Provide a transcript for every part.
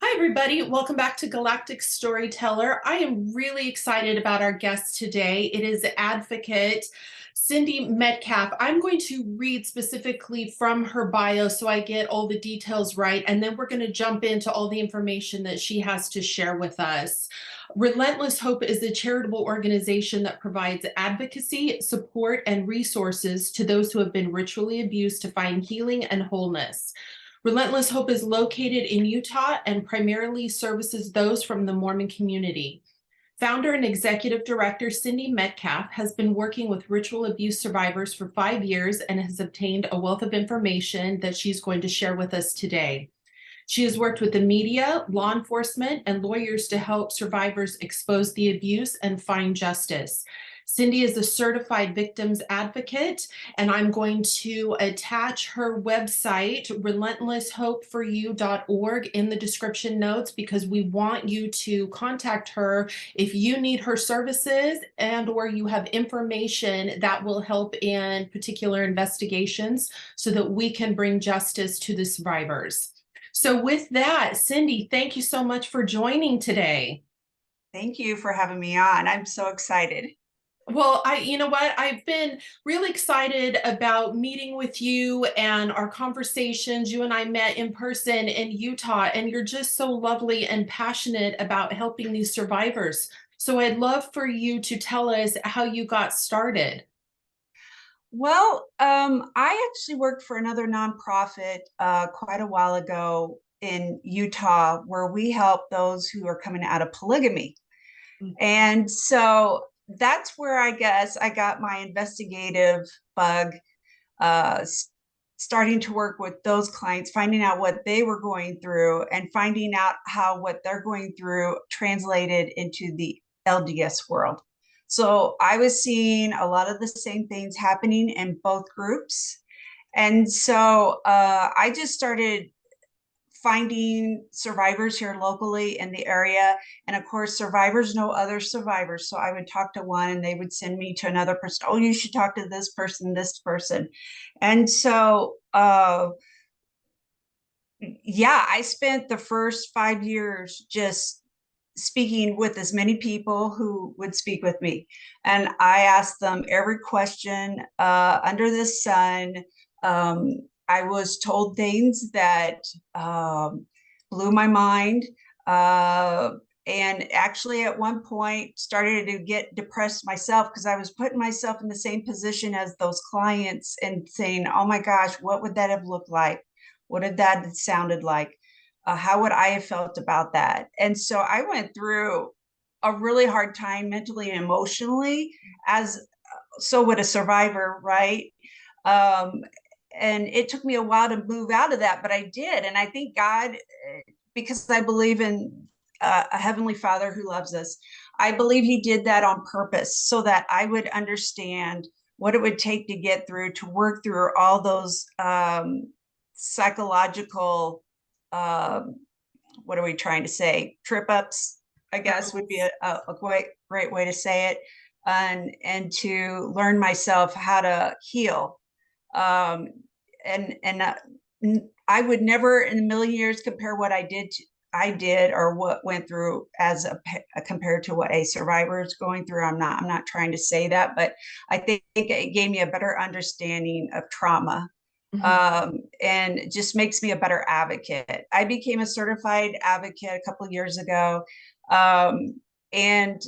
Hi, everybody. Welcome back to Galactic Storyteller. I am really excited about our guest today. It is Advocate Cindy Metcalf. I'm going to read specifically from her bio so I get all the details right, and then we're going to jump into all the information that she has to share with us. Relentless Hope is a charitable organization that provides advocacy, support, and resources to those who have been ritually abused to find healing and wholeness. Relentless Hope is located in Utah and primarily services those from the Mormon community. Founder and executive director Cindy Metcalf has been working with ritual abuse survivors for 5 years and has obtained a wealth of information that she's going to share with us today. She has worked with the media, law enforcement, and lawyers to help survivors expose the abuse and find justice. Cindy is a certified victims advocate, and I'm going to attach her website, relentlesshopeforyou.org, in the description notes because we want you to contact her if you need her services and or you have information that will help in particular investigations so that we can bring justice to the survivors. So with that, Cindy, thank you so much for joining today. Thank you for having me on. I'm so excited. Well, you know what? I've been really excited about meeting with you and our conversations. You and I met in person in Utah, and you're just so lovely and passionate about helping these survivors. So I'd love for you to tell us how you got started. I actually worked for another nonprofit quite a while ago in Utah where we help those who are coming out of polygamy. And so that's where I guess I got my investigative bug, uh, starting to work with those clients, finding out what they were going through and finding out how what they're going through translated into the LDS world. So I was seeing a lot of the same things happening in both groups. And so I just started finding survivors here locally in the area. And of course, survivors know other survivors. So I would talk to one and they would send me to another person. Oh, you should talk to this person, this person. And so, yeah, I spent the first 5 years just speaking with as many people who would speak with me. And I asked them every question under the sun. Um, I was told things that blew my mind. Uh, and actually, at one point, started to get depressed myself because I was putting myself in the same position as those clients and saying, oh my gosh, what would that have looked like? What did that have sounded like? How would I have felt about that? And so I went through a really hard time mentally and emotionally, as so would a survivor, right? Um, and it took me a while to move out of that, but I did. And I thank God, because I believe in a heavenly Father who loves us. I believe He did that on purpose so that I would understand what it would take to get through, to work through all those psychological, um, what are we trying to say? Trip ups, I guess, would be a great way to say it, and to learn myself how to heal. Um, and I would never in a million years compare what I did or what went through as compared to what a survivor is going through. I'm not trying to say that, but I think it gave me a better understanding of trauma, Mhm. and it just makes me a better advocate. I became a certified advocate a couple of years ago. And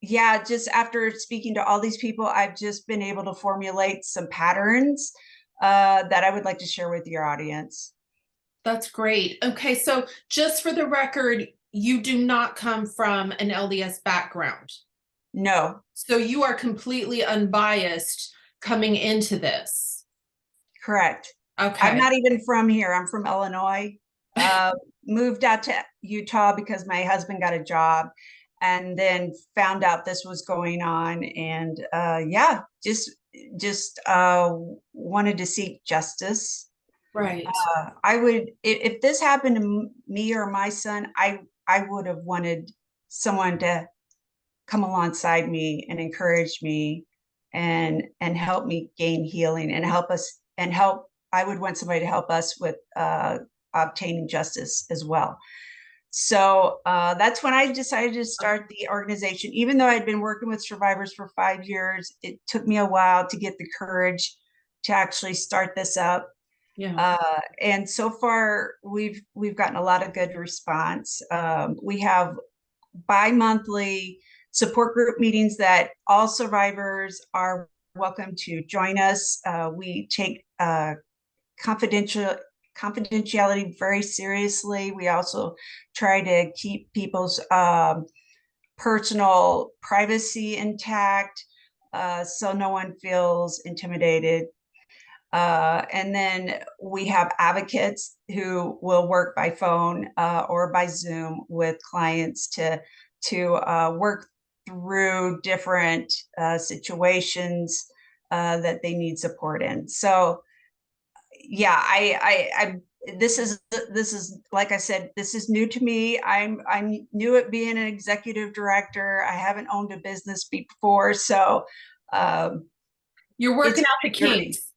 yeah, just after speaking to all these people, I've just been able to formulate some patterns that I would like to share with your audience. That's great. Okay, so just for the record, you do not come from an LDS background. No, So you are completely unbiased coming into this. correct. I'm Okay. not even from here. I'm from Illinois. Uh, Moved out to Utah because my husband got a job, and then found out this was going on, and yeah, just wanted to seek justice. Right. I would, if this happened to me or my son, I would have wanted someone to come alongside me and encourage me and help me gain healing and help us and help. I would want somebody to help us with obtaining justice as well. So that's when I decided to start the organization. Even though I'd been working with survivors for 5 years, it took me a while to get the courage to actually start this up. Yeah. And so far, we've gotten a lot of good response. We have bi-monthly support group meetings that all survivors are welcome to join us. We take confidentiality very seriously. We also try to keep people's personal privacy intact, so no one feels intimidated. And then we have advocates who will work by phone or by Zoom with clients to work through different situations that they need support in. So, yeah, I this is like I said, this is new to me. I'm new at being an executive director. I haven't owned a business before, so You're working out the kinks.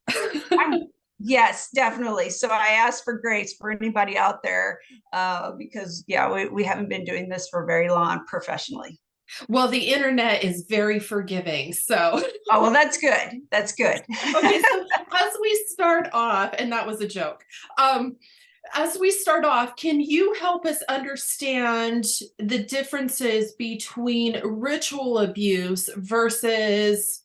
Yes, definitely. So I ask for grace for anybody out there because, yeah, we haven't been doing this for very long professionally. Well, the internet is very forgiving. So, oh, well, that's good. That's good. Okay, so as we start off, and that was a joke. As we start off, can you help us understand the differences between ritual abuse versus,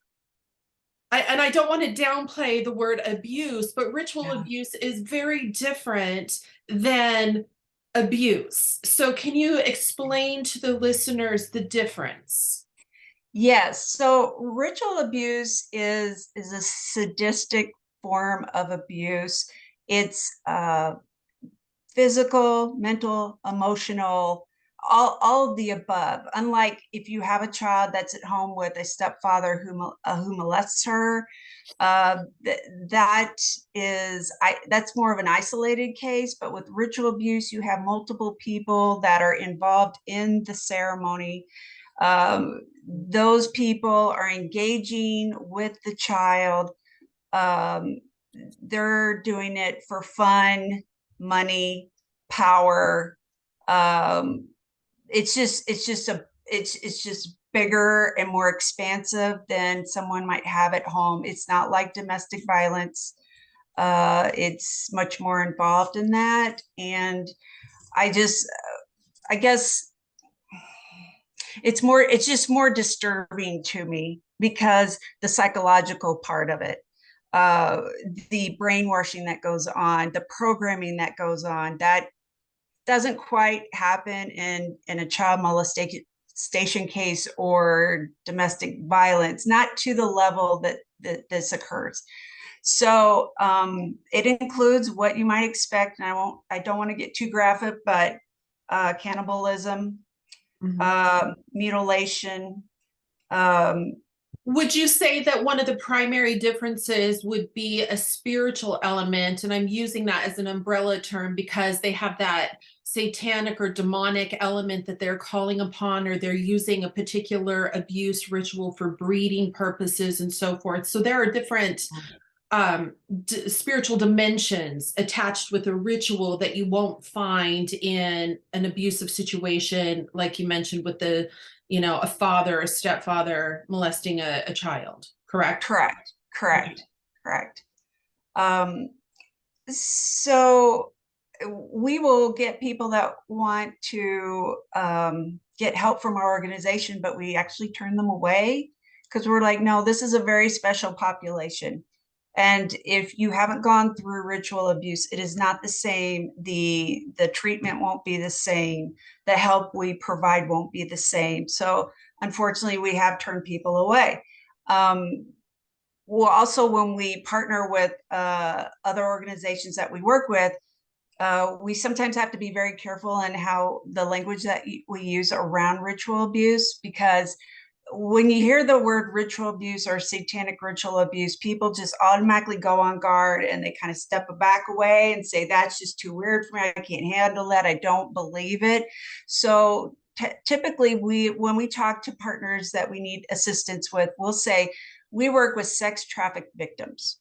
and I don't want to downplay the word abuse, but ritual abuse is very different than abuse. So can you explain to the listeners the difference? Yes. So ritual abuse is a sadistic form of abuse. It's physical, mental, emotional, all of the above. Unlike if you have a child that's at home with a stepfather who molests her, that's more of an isolated case. But with ritual abuse, you have multiple people that are involved in the ceremony. Those people are engaging with the child. They're doing it for fun, money, power. It's just bigger and more expansive than someone might have at home. It's not like domestic violence. It's much more involved in that. And I guess it's just more disturbing to me because the psychological part of it, the brainwashing that goes on, the programming that goes on, that doesn't quite happen in a child molestation case or domestic violence, not to the level that this occurs. So it includes what you might expect, and I don't want to get too graphic, but cannibalism, mutilation. Would you say that one of the primary differences would be a spiritual element? And I'm using that as an umbrella term because they have that satanic or demonic element that they're calling upon, or they're using a particular abuse ritual for breeding purposes and so forth. So there are different spiritual dimensions attached with a ritual that you won't find in an abusive situation, like you mentioned with the, a father or stepfather molesting a child, correct? Correct. So we will get people that want to get help from our organization, but we actually turn them away because we're like, no, this is a very special population. And if you haven't gone through ritual abuse, it is not the same. The treatment won't be the same. The help we provide won't be the same. So unfortunately, we have turned people away. Well, also, when we partner with other organizations that we work with, we sometimes have to be very careful in how the language that we use around ritual abuse, because when you hear the word ritual abuse or satanic ritual abuse, people just automatically go on guard and they kind of step back away and say, that's just too weird for me. I can't handle that. I don't believe it. So typically when we talk to partners that we need assistance with, we'll say, we work with sex trafficked victims,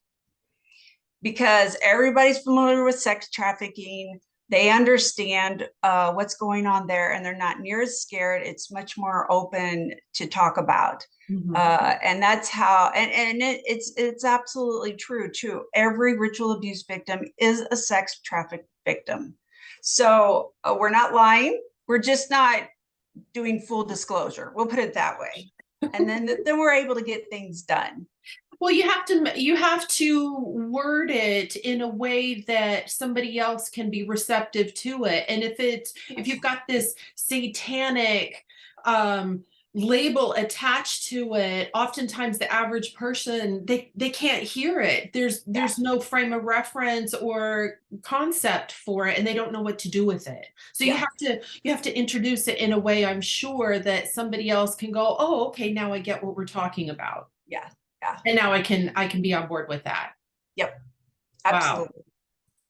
because everybody's familiar with sex trafficking. They understand what's going on there, and they're not near as scared. It's much more open to talk about. And that's how, and it's absolutely true too. Every ritual abuse victim is a sex traffic victim. So we're not lying. We're just not doing full disclosure. We'll put it that way. And then we're able to get things done. Well, you have to word it in a way that somebody else can be receptive to it. And if you've got this satanic label attached to it, oftentimes the average person, they can't hear it. There's no frame of reference or concept for it, and they don't know what to do with it. So you have to introduce it in a way, I'm sure, that somebody else can go, oh, okay, now I get what we're talking about. Yeah. And now I can be on board with that. Yep. Wow. Absolutely.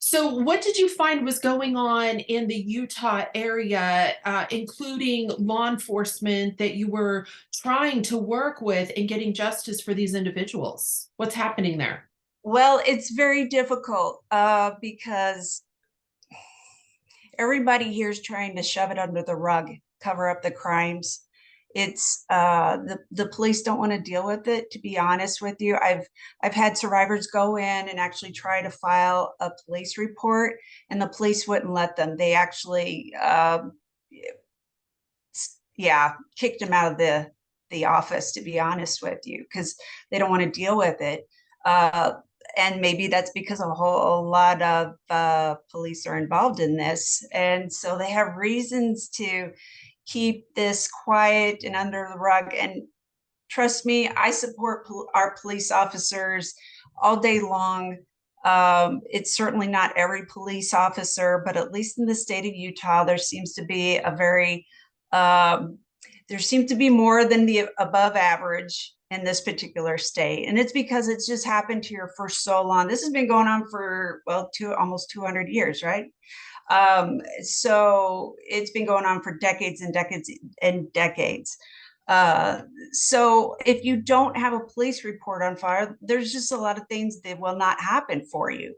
So what did you find was going on in the Utah area, including law enforcement, that you were trying to work with in getting justice for these individuals? What's happening there? Well, it's very difficult because everybody here is trying to shove it under the rug, cover up the crimes. It's the police don't want to deal with it, to be honest with you. I've had survivors go in and actually try to file a police report, and the police wouldn't let them. They actually kicked them out of the office, to be honest with you, because they don't want to deal with it. And maybe that's because a whole lot of police are involved in this, and so they have reasons to keep this quiet and under the rug. And trust me, I support our police officers all day long. It's certainly not every police officer, but at least in the state of Utah, there seems to be there seems to be more than the above average in this particular state. And it's because it's just happened here for so long. This has been going on for, well, almost 200 years, right? So it's been going on for decades and decades and decades. So if you don't have a police report on file, there's just a lot of things that will not happen for you.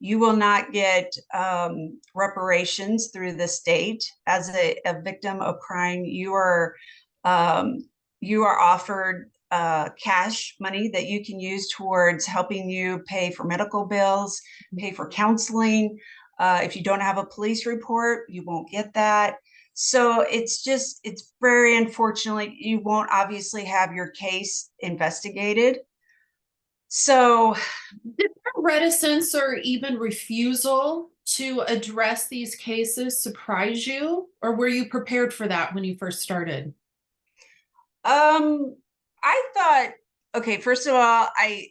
You will not get reparations through the state as a victim of crime. You are offered cash money that you can use towards helping you pay for medical bills, pay for counseling. If you don't have a police report, you won't get that. So it's very unfortunate. You won't obviously have your case investigated. So did there reticence or even refusal to address these cases surprise you, or were you prepared for that when you first started? I thought, okay, first of all, I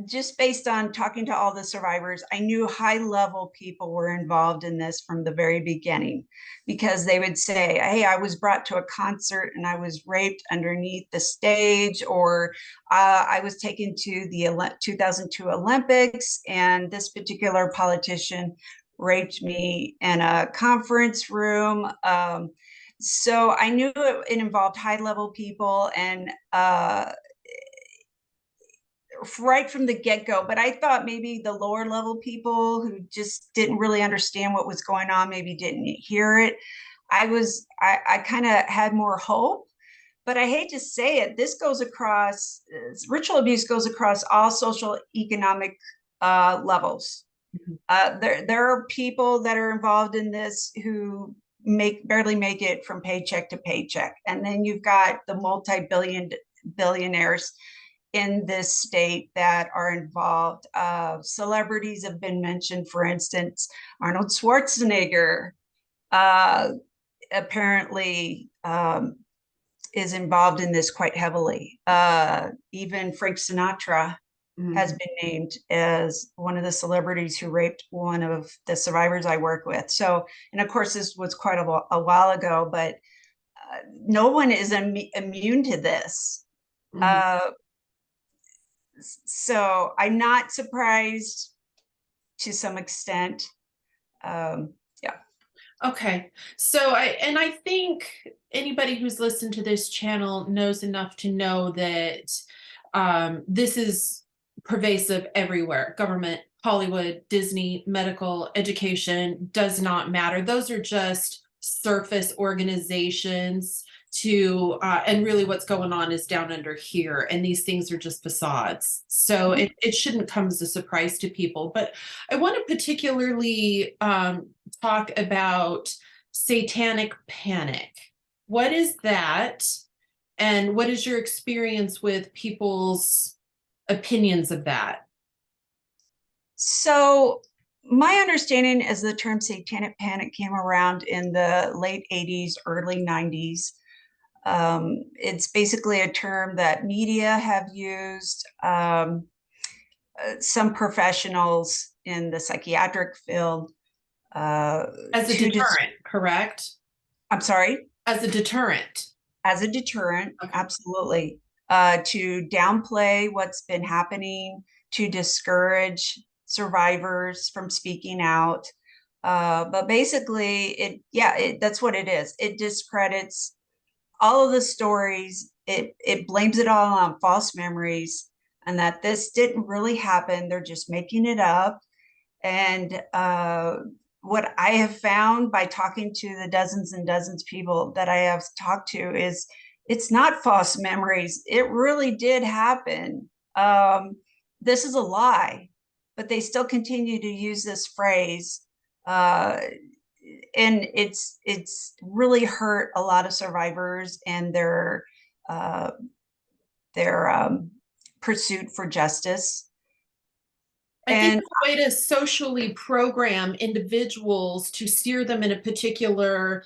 just based on talking to all the survivors, I knew high level people were involved in this from the very beginning, because they would say, hey, I was brought to a concert and I was raped underneath the stage, or I was taken to the 2002 Olympics and this particular politician raped me in a conference room. So I knew it involved high level people, and right from the get-go. But I thought maybe the lower level people who just didn't really understand what was going on, maybe didn't hear it. I kind of had more hope. But I hate to say it, this goes across, ritual abuse goes across all social economic levels. There are people that are involved in this who barely make it from paycheck to paycheck. And then you've got the billionaires in this state that are involved. Celebrities have been mentioned. For instance, Arnold Schwarzenegger apparently is involved in this quite heavily. Even Frank Sinatra has been named as one of the celebrities who raped one of the survivors I work with. So, and of course, this was quite a while ago, but no one is immune to this. So I'm not surprised to some extent. Okay. So I think anybody who's listened to this channel knows enough to know that this is pervasive everywhere, government, Hollywood, Disney, medical, education does not matter. Those are just surface organizations to, and really what's going on is down under here. And these things are just facades. So it shouldn't come as a surprise to people. But I want to particularly talk about Satanic Panic. What is that? And what is your experience with people's opinions of that? So my understanding is the term Satanic Panic came around in the late 80s, early 90s. It's basically a term that media have used. Some professionals in the psychiatric field. As a deterrent, correct? I'm sorry? As a deterrent. As a deterrent, Okay. absolutely. To downplay what's been happening, to discourage survivors from speaking out. But basically, that's what it is. It discredits all of the stories. It blames it all on false memories, and that this didn't really happen. They're just making it up. And what I have found by talking to the dozens and dozens of people that I have talked to is it's not false memories. It really did happen. This is a lie, but they still continue to use this phrase. And it's really hurt a lot of survivors and their pursuit for justice. I think it's a way to socially program individuals to steer them in a particular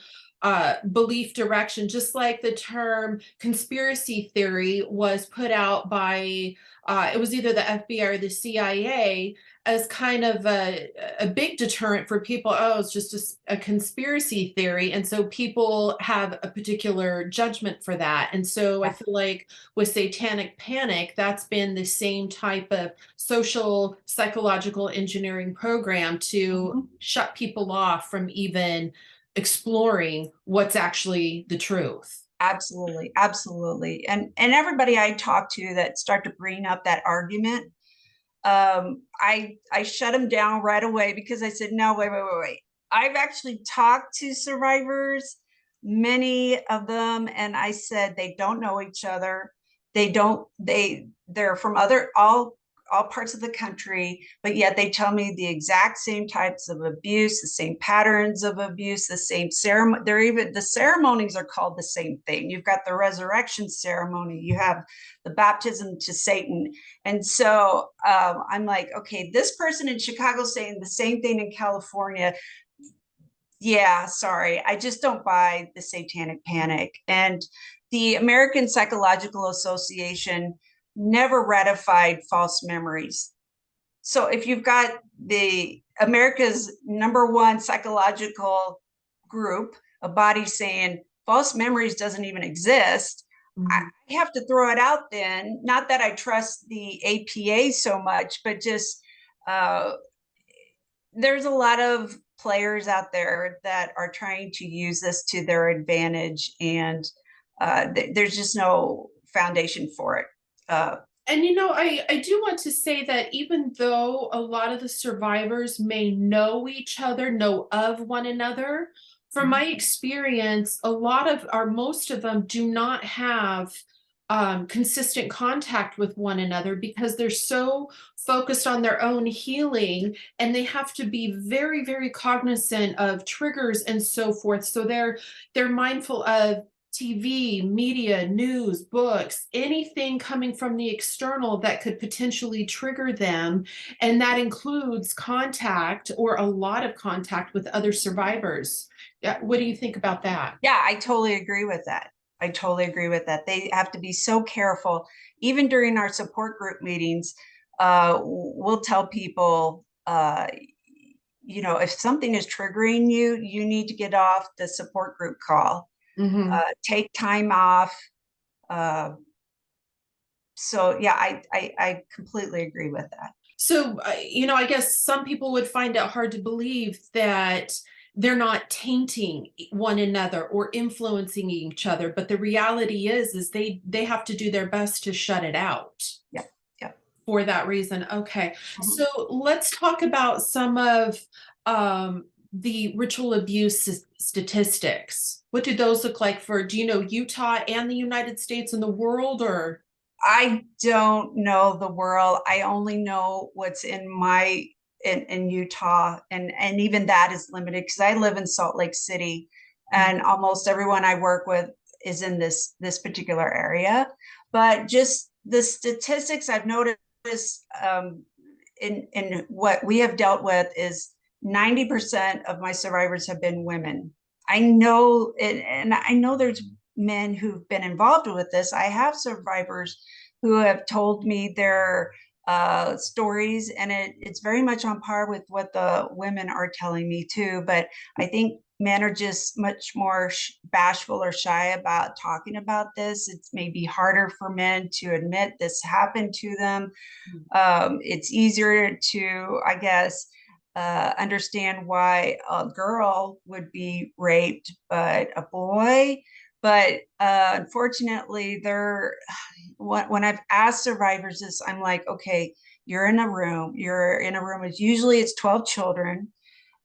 belief direction, just like the term conspiracy theory was put out by, it was either the FBI or the CIA as kind of a big deterrent for people. Oh, it's just a conspiracy theory. And so people have a particular judgment for that. And so I feel like with Satanic Panic, that's been the same type of social psychological engineering program to shut people off from even exploring what's actually the truth. Absolutely, absolutely. And everybody I talk to that start to bring up that argument, I shut them down right away because I said, no, wait. I've actually talked to survivors, many of them, and I said they don't know each other. They're from all parts of the country, but yet they tell me the exact same types of abuse, the same patterns of abuse, the same ceremony. The ceremonies are called the same thing. You've got the resurrection ceremony, you have the baptism to Satan. And so I'm like, okay, this person in Chicago saying the same thing in California. Yeah, sorry, I just don't buy the Satanic Panic. And the American Psychological Association never ratified false memories. So if you've got the America's #1 psychological group, a body saying false memories doesn't even exist, I have to throw it out then. Not that I trust the APA so much, but just there's a lot of players out there that are trying to use this to their advantage, and there's just no foundation for it. And I do want to say that even though a lot of the survivors may know each other, know of one another, from my experience, most of them do not have consistent contact with one another because they're so focused on their own healing, and they have to be very, very cognizant of triggers and so forth. So they're mindful of TV, media, news, books, anything coming from the external that could potentially trigger them. And that includes contact or a lot of contact with other survivors. What do you think about that? Yeah, I totally agree with that. They have to be so careful. Even during our support group meetings, we'll tell people, if something is triggering you, you need to get off the support group call. Take time off. So yeah, I completely agree with that. So, I guess some people would find it hard to believe that they're not tainting one another or influencing each other. But the reality is they have to do their best to shut it out. Yeah. For that reason. Okay. Mhm. So let's talk about some of the ritual abuse statistics. What do those look like for, do you know Utah and the United States and the world, or? I don't know the world. I only know what's in Utah, and even that is limited because I live in Salt Lake City, and almost everyone I work with is in this particular area. But just the statistics I've noticed in what we have dealt with is 90% of my survivors have been women. I know it, and I know there's men who've been involved with this. I have survivors who have told me their stories, and it's very much on par with what the women are telling me too. But I think men are just much more bashful or shy about talking about this. It's maybe harder for men to admit this happened to them. It's easier to, I guess, understand why a girl would be raped, but a boy. But unfortunately, when I've asked survivors this, I'm like, okay, you're in a room. You're in a room. It's 12 children,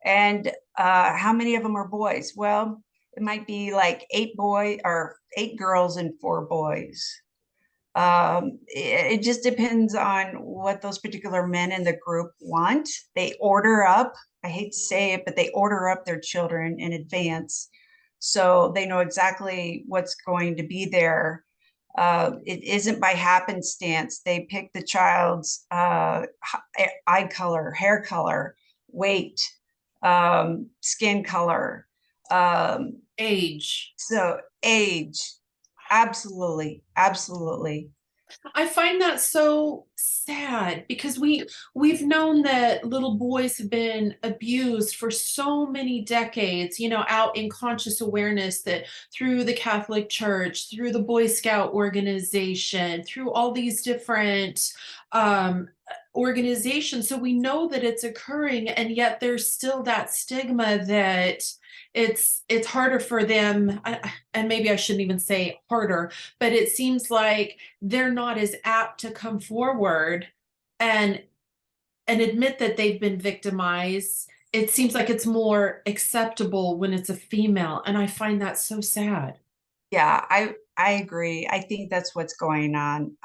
and how many of them are boys? Well, it might be like 8 girls and 4 boys. It just depends on what those particular men in the group want. They order up, I hate to say it, but they order up their children in advance. So they know exactly what's going to be there. It isn't by happenstance. They pick the child's eye color, hair color, weight, skin color. Age. So age, absolutely, absolutely. I find that so sad because we've known that little boys have been abused for so many decades, out in conscious awareness, that through the Catholic Church, through the Boy Scout organization, through all these different organizations. So we know that it's occurring, and yet there's still that stigma that it's harder for them. And maybe I shouldn't even say harder, but it seems like they're not as apt to come forward and admit that they've been victimized. It seems like it's more acceptable when it's a female, and I find that so sad. Yeah, I agree. I think that's what's going on.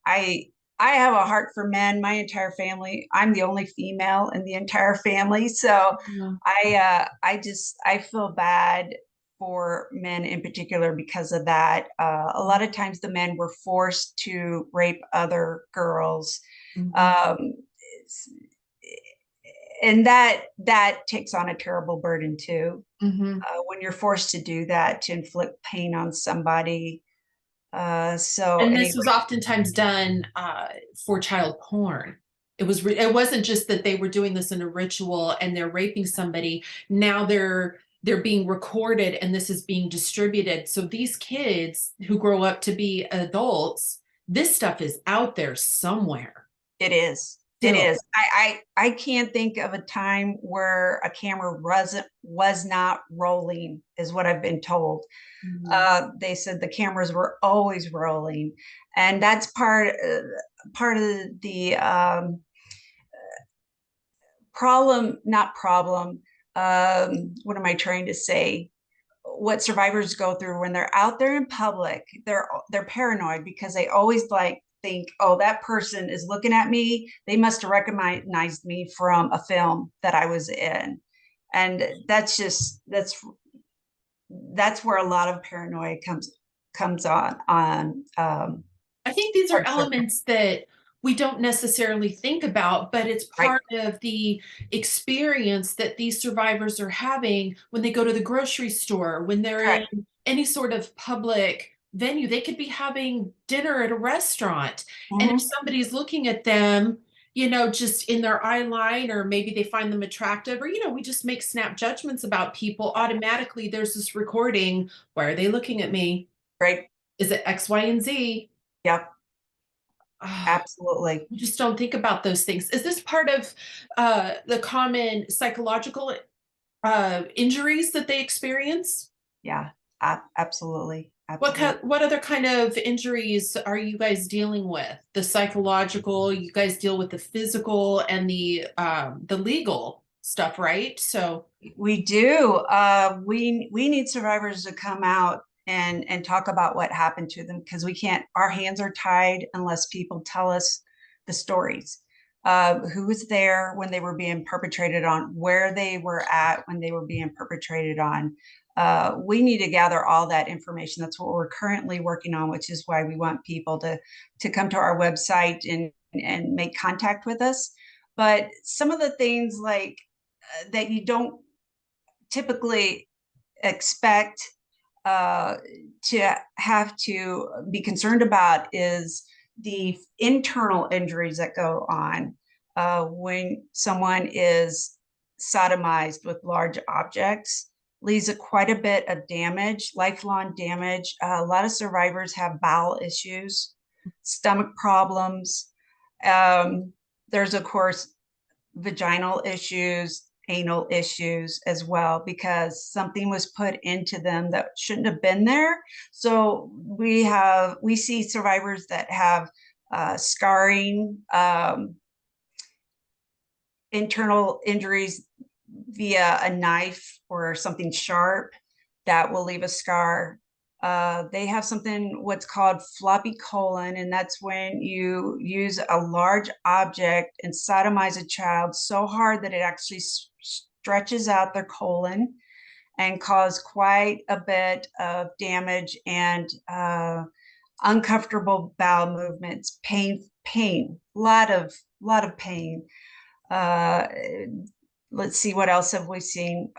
I I have a heart for men. My entire family. I'm the only female in the entire family, so Yeah. I feel bad for men in particular because of that. A lot of times the men were forced to rape other girls. Mhm. Um, and that takes on a terrible burden too. Mhm. When you're forced to do that to inflict pain on somebody. So And anyway, this was oftentimes done for child porn. It wasn't just that they were doing this in a ritual and they're raping somebody. Now they're being recorded and this is being distributed. So these kids who grow up to be adults, this stuff is out there somewhere it is. It still. is. I can't think of a time where a camera was not rolling, is what I've been told. Mhm. They said the cameras were always rolling, and that's part of the problem. Not problem. What am I trying to say? What survivors go through when they're out there in public, they're paranoid because they always like think, oh, that person is looking at me, they must have recognized me from a film that I was in. And that's where a lot of paranoia comes I think these are on surface. elements that we don't necessarily think about, but it's Right, part of the experience that these survivors are having when they go to the grocery store, when they're in correct. any sort of public venue. They could be having dinner at a restaurant. And if Mhm. somebody's looking at them, just in their eye line, or maybe they find them attractive, or, we just make snap judgments about people. Automatically, there's this recording. Why are they looking at me? Right. Is it X, Y, and Z? Yep, Ah, absolutely. we just don't think about those things. Is this part of the common psychological injuries that they experience? Yeah, absolutely. absolutely. What other kind of injuries are you guys dealing with? The psychological, you guys deal with the physical and the legal stuff, right? So We do. We need survivors to come out and talk about what happened to them, because we can't. Our hands are tied unless people tell us the stories. Who was there when they were being perpetrated on? Where they were at when they were being perpetrated on? We need to gather all that information. That's what we're currently working on, which is why we want people to come to our website and make contact with us. But some of the things like that you don't typically expect to have to be concerned about is the internal injuries that go on when someone is sodomized with large objects. Leaves quite a bit of damage, lifelong damage. A lot of survivors have bowel issues, stomach problems. There's, of course, vaginal issues, anal issues as well, because something was put into them that shouldn't have been there. So we see survivors that have scarring, internal injuries via a knife or something sharp that will leave a scar. They have something what's called floppy colon, and that's when you use a large object and sodomize a child so hard that it actually stretches out their colon and cause quite a bit of damage and uncomfortable bowel movements, lot of pain. Uh, let's see, what else have we seen?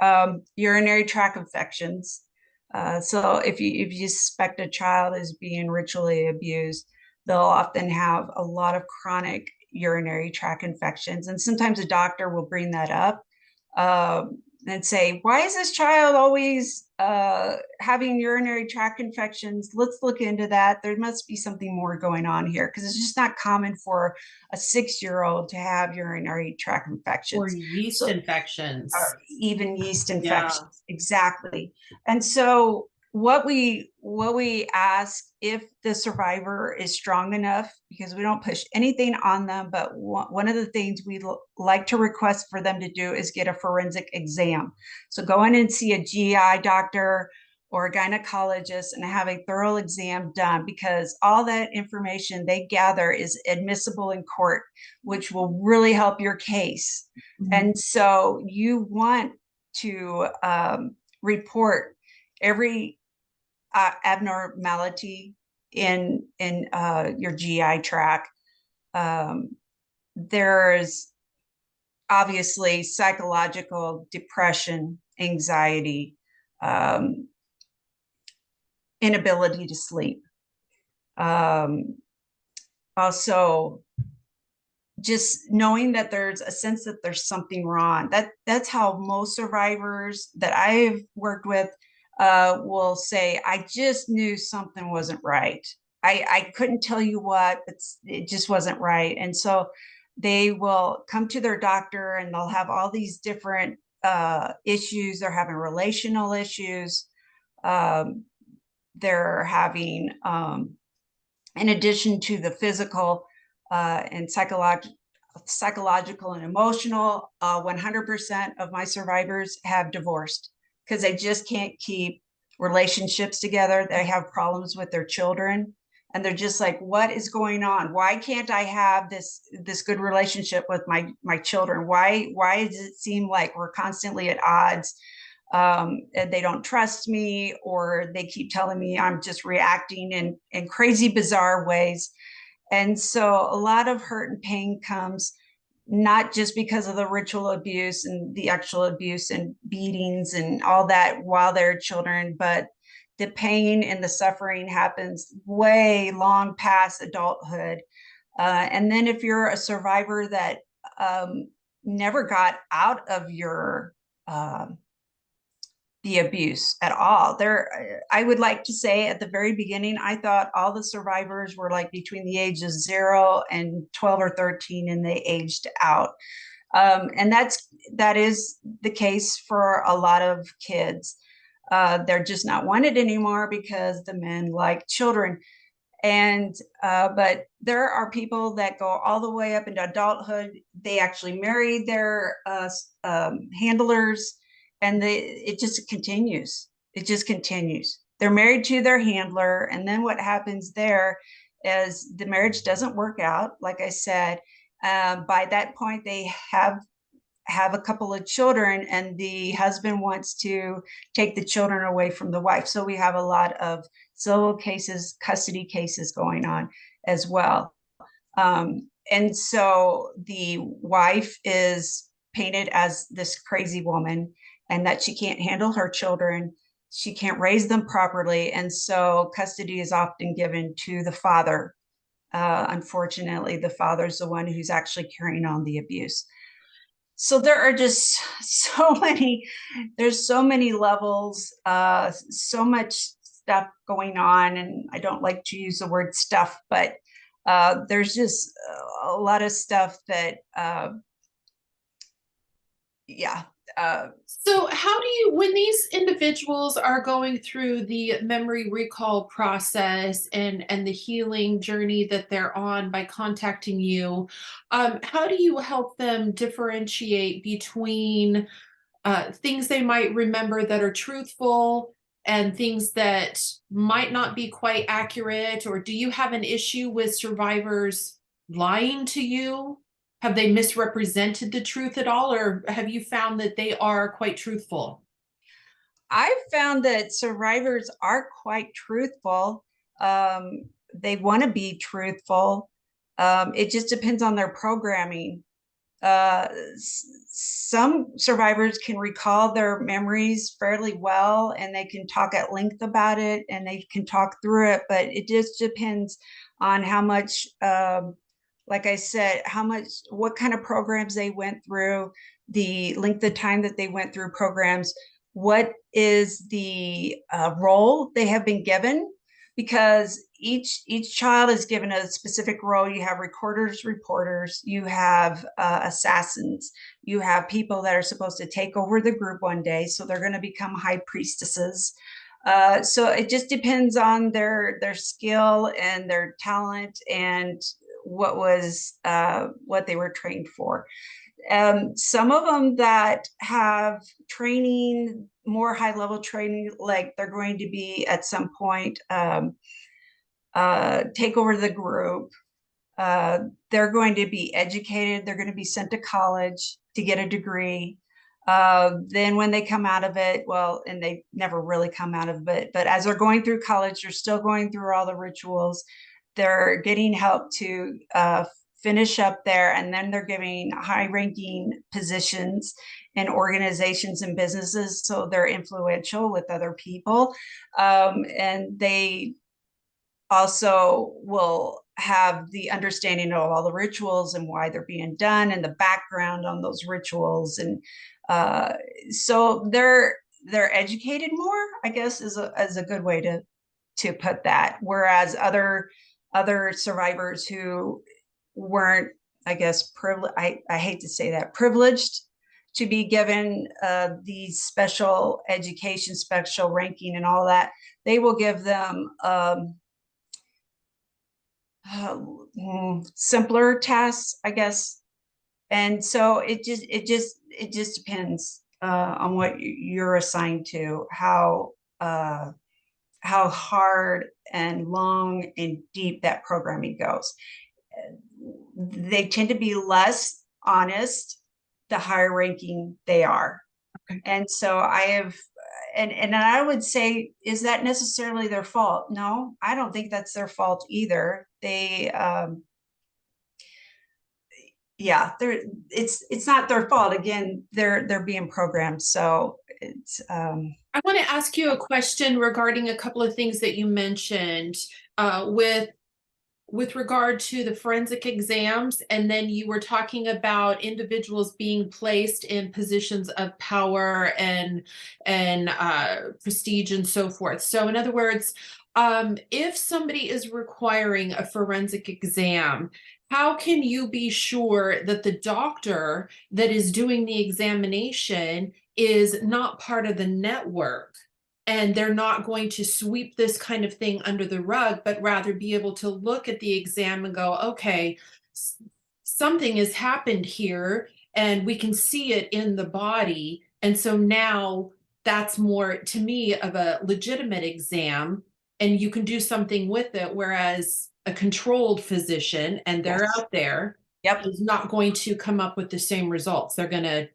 Urinary tract infections. So if you suspect a child is being ritually abused, they'll often have a lot of chronic urinary tract infections. And sometimes a doctor will bring that up and say, why is this child always having urinary tract infections? Let's look into that. There must be something more going on here, because it's just not common for a 6-year-old to have urinary tract infections. or yeast infections. Even yeast infections. Yeah. Exactly. And so what we ask, if the survivor is strong enough, because we don't push anything on them, but one of the things we like to request for them to do is get a forensic exam. So go in and see a GI doctor or a gynecologist and have a thorough exam done, because all that information they gather is admissible in court, which will really help your case. Mm-hmm. And so you want to report every abnormality in your GI tract. There's obviously psychological depression, anxiety, inability to sleep. Also, just knowing that there's a sense that there's something wrong. That's how most survivors that I've worked with will say, I just knew something wasn't right. I couldn't tell you what, but it just wasn't right. And so they will come to their doctor and they'll have all these different issues. They're having relational issues. They're having, in addition to the physical and psychological and emotional, 100% of my survivors have divorced because they just can't keep relationships together. They have problems with their children, and they're just like, what is going on? Why can't I have this good relationship with my children? Why does it seem like we're constantly at odds? They don't trust me, or they keep telling me I'm just reacting in crazy, bizarre ways. And so a lot of hurt and pain comes not just because of the ritual abuse and the actual abuse and beatings and all that while they're children, but the pain and the suffering happens way long past adulthood. And then if you're a survivor that never got out of your the abuse at all. I would like to say at the very beginning, I thought all the survivors were like between the ages of 0 and 12 or 13, and they aged out. And that is the case for a lot of kids. They're just not wanted anymore because the men like children. And but there are people that go all the way up into adulthood. They actually marry their handlers, and it just continues. It just continues. They're married to their handler, and then what happens there is the marriage doesn't work out. Like I said, by that point they have a couple of children, and the husband wants to take the children away from the wife. So we have a lot of civil cases, custody cases going on as well. And so the wife is painted as this crazy woman, and that she can't handle her children. She can't raise them properly. And so custody is often given to the father. Unfortunately, the father is the one who's actually carrying on the abuse. So there are just there's so many levels, so much stuff going on. And I don't like to use the word stuff, but there's just a lot of stuff that, yeah. So how do you, when these individuals are going through the memory recall process and the healing journey that they're on by contacting you, how do you help them differentiate between things they might remember that are truthful and things that might not be quite accurate? Or do you have an issue with survivors lying to you? Have they misrepresented the truth at all, or have you found that they are quite truthful? I've found that survivors are quite truthful. They want to be truthful. It just depends on their programming. Some survivors can recall their memories fairly well, and they can talk at length about it, and they can talk through it, but it just depends on how much, like I said, what kind of programs they went through, the length of time that they went through programs, what is the role they have been given, because each child is given a specific role. You have recorders, reporters, you have assassins, you have people that are supposed to take over the group one day, so they're going to become high priestesses. So it just depends on their skill and their talent and what they were trained for. Some of them that have training, more high level training, like they're going to be at some point take over the group. They're going to be educated. They're going to be sent to college to get a degree. Then when they come out of it, well, and they never really come out of it, but as they're going through college, they're still going through all the rituals. They're getting help to finish up there, and then they're giving high-ranking positions in organizations and businesses, so they're influential with other people. And they also will have the understanding of all the rituals and why they're being done and the background on those rituals. And so they're educated more, I guess, is a good way to put that. Whereas other survivors who weren't, I guess, privileged, I hate to say that, privileged to be given these special education, special ranking and all that, they will give them simpler tasks, I guess. And so it just depends on what you're assigned to, how hard and long and deep that programming goes. They tend to be less honest the higher ranking they are. Okay. And so I have, and I would say, is that necessarily their fault? No, I don't think that's their fault either. They yeah, it's not their fault. Again, they're being programmed. So it's I want to ask you a question regarding a couple of things that you mentioned with regard to the forensic exams, and then you were talking about individuals being placed in positions of power and prestige and so forth. So in other words, if somebody is requiring a forensic exam, how can you be sure that the doctor that is doing the examination is not part of the network and they're not going to sweep this kind of thing under the rug, but rather be able to look at the exam and go, okay, something has happened here and we can see it in the body. And so now that's more, to me, of a legitimate exam, and you can do something with it. Whereas a controlled physician, and they're Yes. out there, Yep. is not going to come up with the same results. They're going to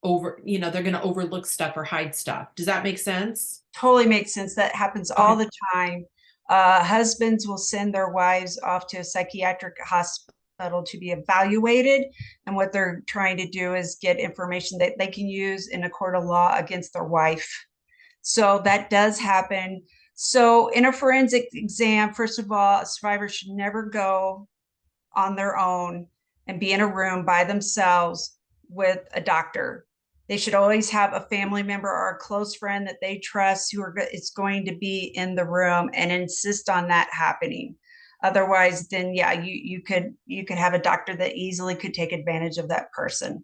they're going to overlook stuff or hide stuff. Does that make sense? Totally makes sense. That happens Okay. all the time. Husbands will send their wives off to a psychiatric hospital to be evaluated. And what they're trying to do is get information that they can use in a court of law against their wife. So that does happen. So in a forensic exam, first of all, a survivor should never go on their own and be in a room by themselves with a doctor. They should always have a family member or a close friend that they trust is going to be in the room, and insist on that happening. Otherwise, then yeah, you could have a doctor that easily could take advantage of that person.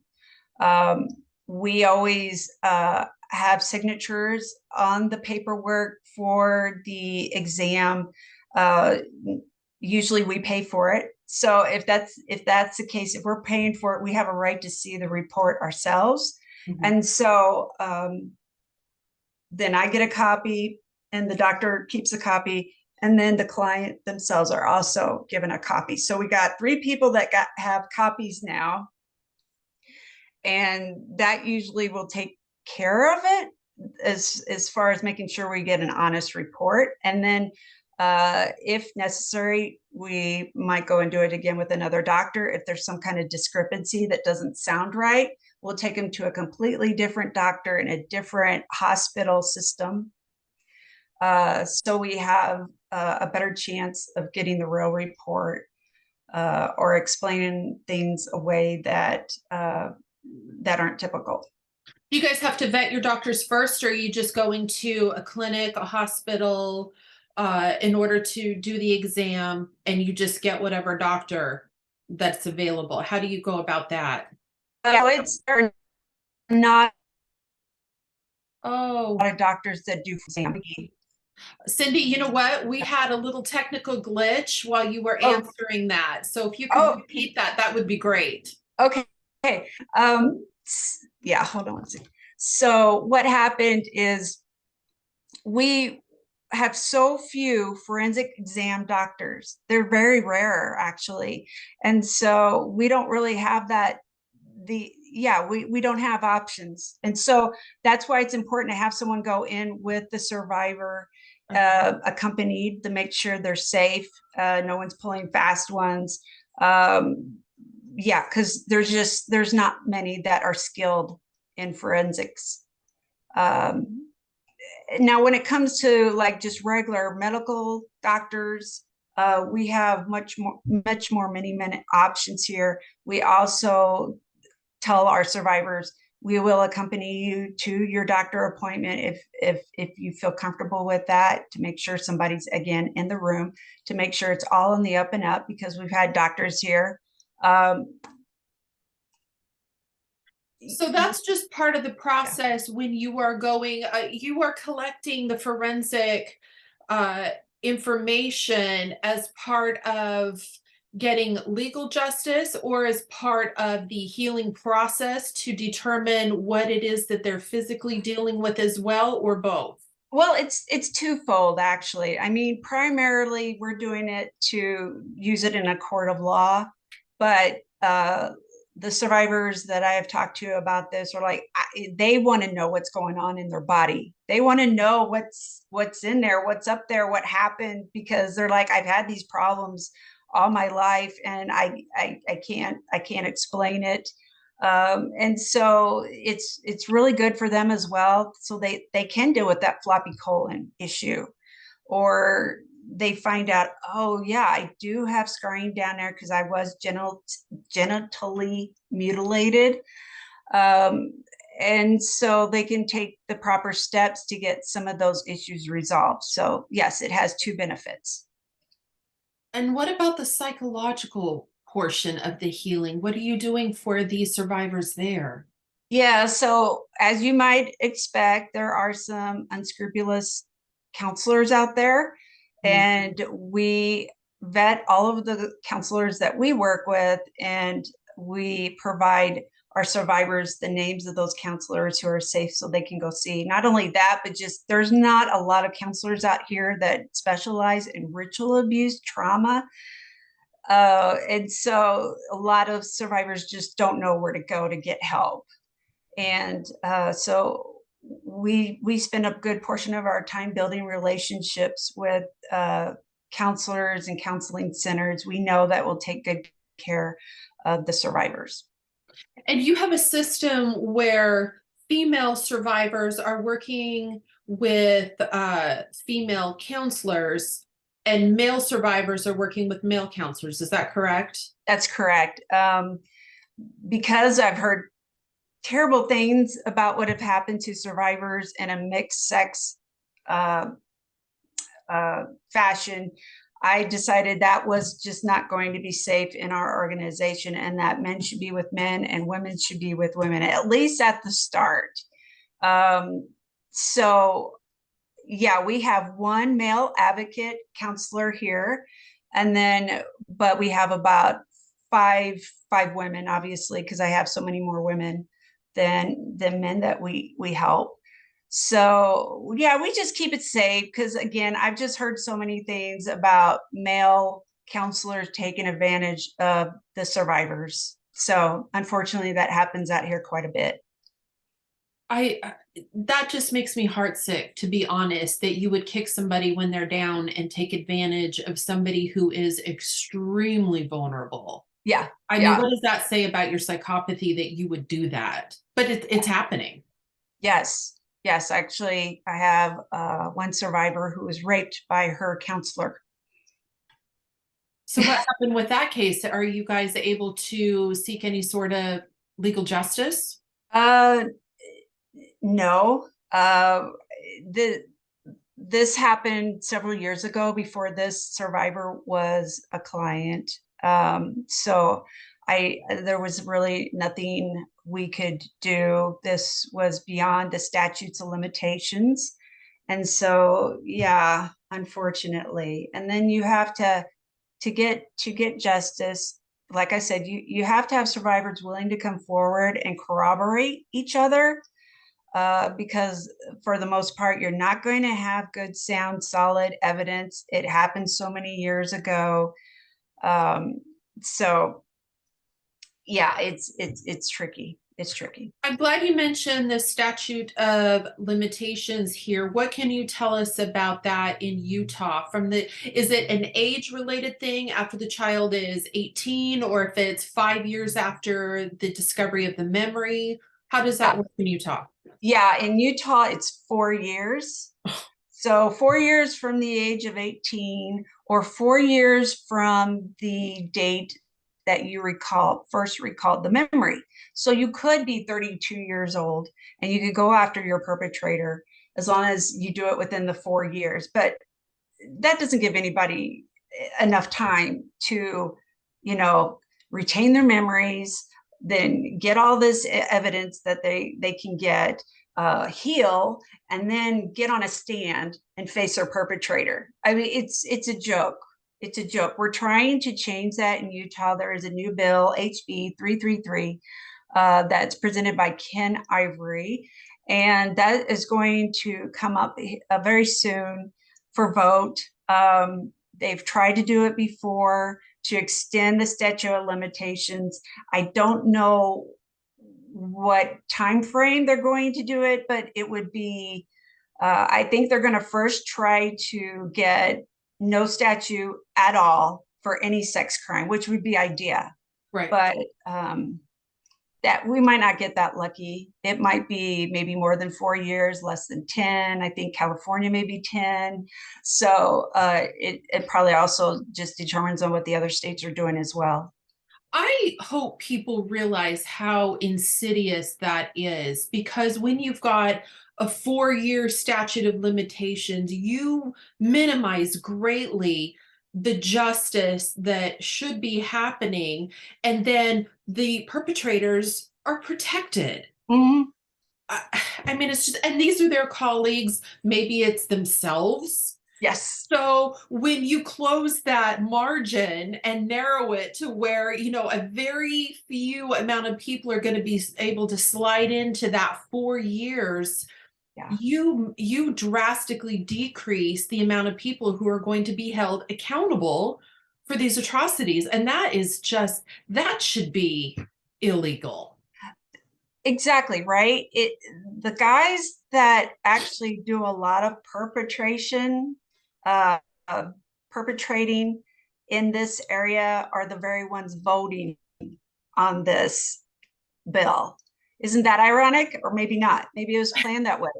We always have signatures on the paperwork for the exam. Usually we pay for it. So if that's the case, if we're paying for it, we have a right to see the report ourselves. Mhm. And so then I get a copy and the doctor keeps a copy, and then the client themselves are also given a copy. So we got 3 people that have copies now. And that usually will take care of it as far as making sure we get an honest report. And then if necessary, we might go and do it again with another doctor. If there's some kind of discrepancy that doesn't sound right, we'll take them to a completely different doctor in a different hospital system. So we have a better chance of getting the real report, or explaining things a way that aren't typical. Do you guys have to vet your doctors first, or are you just going to a clinic, a hospital, in order to do the exam, and you just get whatever doctor that's available? How do you go about that? It's not Oh, a lot of doctors that do exam. Cindy, you know what? We had a little technical glitch while you were Oh, answering that. So if you could oh, repeat that, that would be great. okay. Yeah, hold on one second. So what happened is we have so few forensic exam doctors. They're very rare, actually. And so we don't really have that. We don't have options. And so that's why it's important to have someone go in with the survivor, accompanied, to make sure they're safe. No one's pulling fast ones. Because there's not many that are skilled in forensics. Now, when it comes to like just regular medical doctors, we have much more many options here. We also tell our survivors we will accompany you to your doctor appointment if you feel comfortable with that, to make sure somebody's again in the room, to make sure it's all in the up and up, because we've had doctors here. So that's just part of the process. When you are going, you are collecting the forensic information as part of getting legal justice, or as part of the healing process to determine what it is that they're physically dealing with as well, or both? Well, it's twofold, actually. I mean, primarily we're doing it to use it in a court of law, but the survivors that I have talked to about this are like, they want to know what's going on in their body. They want to know what's in there, what's up there, what happened, because they're like, I've had these problems all my life, and I can't explain it. And so it's really good for them as well, so they can deal with that floppy colon issue, or they find out, oh yeah, I do have scarring down there because I was genitally mutilated. And so they can take the proper steps to get some of those issues resolved. So yes, it has 2 benefits. And what about the psychological portion of the healing? What are you doing for the survivors there? Yeah, so as you might expect, there are some unscrupulous counselors out there, Mhm. and we vet all of the counselors that we work with, and we provide our survivors the names of those counselors who are safe so they can go see. Not only that, but just there's not a lot of counselors out here that specialize in ritual abuse, trauma. And so a lot of survivors just don't know where to go to get help. And so we spend a good portion of our time building relationships with counselors and counseling centers. We know that will take good care of the survivors. And you have a system where female survivors are working with female counselors and male survivors are working with male counselors. Is that correct? That's correct. Because I've heard terrible things about what have happened to survivors in a mixed sex uh, fashion, I decided that was just not going to be safe in our organization, and that men should be with men and women should be with women, at least at the start. So, yeah, we have one male advocate counselor here, and then, but we have about five women, obviously, because I have so many more women than men that we help. So yeah, we just keep it safe because again, I've just heard so many things about male counselors taking advantage of the survivors. So unfortunately, that happens out here quite a bit. I that just makes me heartsick, to be honest, that you would kick somebody when they're down and take advantage of somebody who is extremely vulnerable. Yeah, I mean, yeah, what does that say about your psychopathy that you would do that? But it's happening. yes, yes. Actually, I have one survivor who was raped by her counselor. So what happened with that case? Are you guys able to seek any sort of legal justice? Uh, no. The this happened several years ago before this survivor was a client. So I there was really nothing we could do. This was beyond the statutes of limitations. And so yeah, unfortunately. And then you have to get justice, like I said, you have to have survivors willing to come forward and corroborate each other, because for the most part, you're not going to have good, sound, solid evidence. It happened so many years ago. Um, so yeah, it's tricky. It's tricky. I'm glad you mentioned the statute of limitations here. What can you tell us about that in Utah? Is it an age related thing after the child is 18, or if it's 5 years after the discovery of the memory? How does that Yeah, work in Utah? yeah. In Utah, it's 4 years. So 4 years from the age of 18, or 4 years from the date that you first recalled the memory. So you could be 32 years old and you could go after your perpetrator as long as you do it within the 4 years. But that doesn't give anybody enough time to, you know, retain their memories, then get all this evidence that they can get, heal, and then get on a stand and face their perpetrator. I mean, it's a joke. It's a joke. We're trying to change that in Utah. There is a new bill, HB 333, that's presented by Ken Ivory, and that is going to come up very soon for vote. They've tried to do it before to extend the statute of limitations. I don't know what time frame they're going to do it, but it would be. I think they're going to first try to get no statute at all for any sex crime, which would be idea. Right. But that we might not get that lucky. It might be maybe more than 4 years, less than 10. I think California may be 10. So it probably also just determines on what the other states are doing as well. I hope people realize how insidious that is, because when you've got a 4 year statute of limitations, you minimize greatly the justice that should be happening. And then the perpetrators are protected. Mhm. I mean, it's just, and these are their colleagues, maybe it's themselves. Yes. So when you close that margin and narrow it to where, a very few amount of people are going to be able to slide into that 4 years, Yeah. you drastically decrease the amount of people who are going to be held accountable for these atrocities. And that should be illegal. Exactly, right? The guys that actually do a lot of uh, perpetrating in this area are the very ones voting on this bill. Isn't that ironic? Or maybe not. Maybe it was planned that way.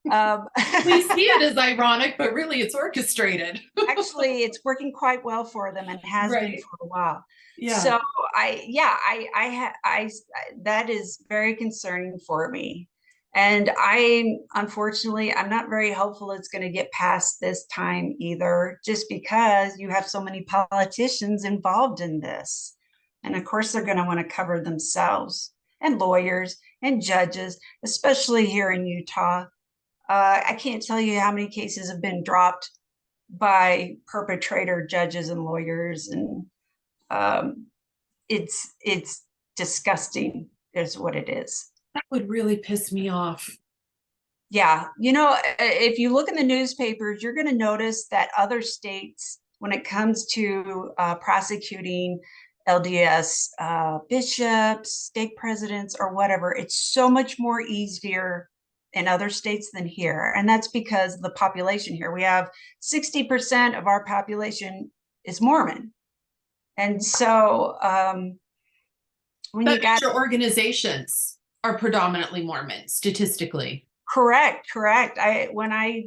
Um, We see it as ironic, but really it's orchestrated. Actually, it's working quite well for them and has been Right. for a while. Yeah. So I that is very concerning for me. And unfortunately, I'm not very hopeful it's going to get past this time either, just because you have so many politicians involved in this. And of course, they're going to want to cover themselves, and lawyers and judges, especially here in Utah. I can't tell you how many cases have been dropped by perpetrator judges and lawyers, and um, it's disgusting is what it is. That would really piss me off. Yeah, if you look in the newspapers, you're going to notice that other states, when it comes to prosecuting LDS bishops, stake presidents, or whatever, it's so much more easier in other states than here. And that's because of the population here. We have 60% of our population is Mormon. And so when you But got your organizations are predominantly Mormon, statistically. correct. When I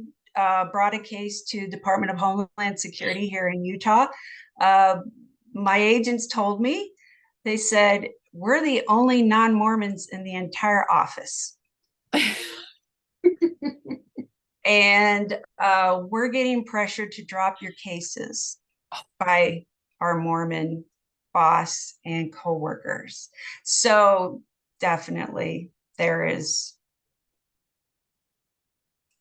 brought a case to Department of Homeland Security here in Utah, uh, my agents told me, they said, we're the only non-Mormons in the entire office. And we're getting pressure to drop your cases by our Mormon boss and coworkers. So definitely there is,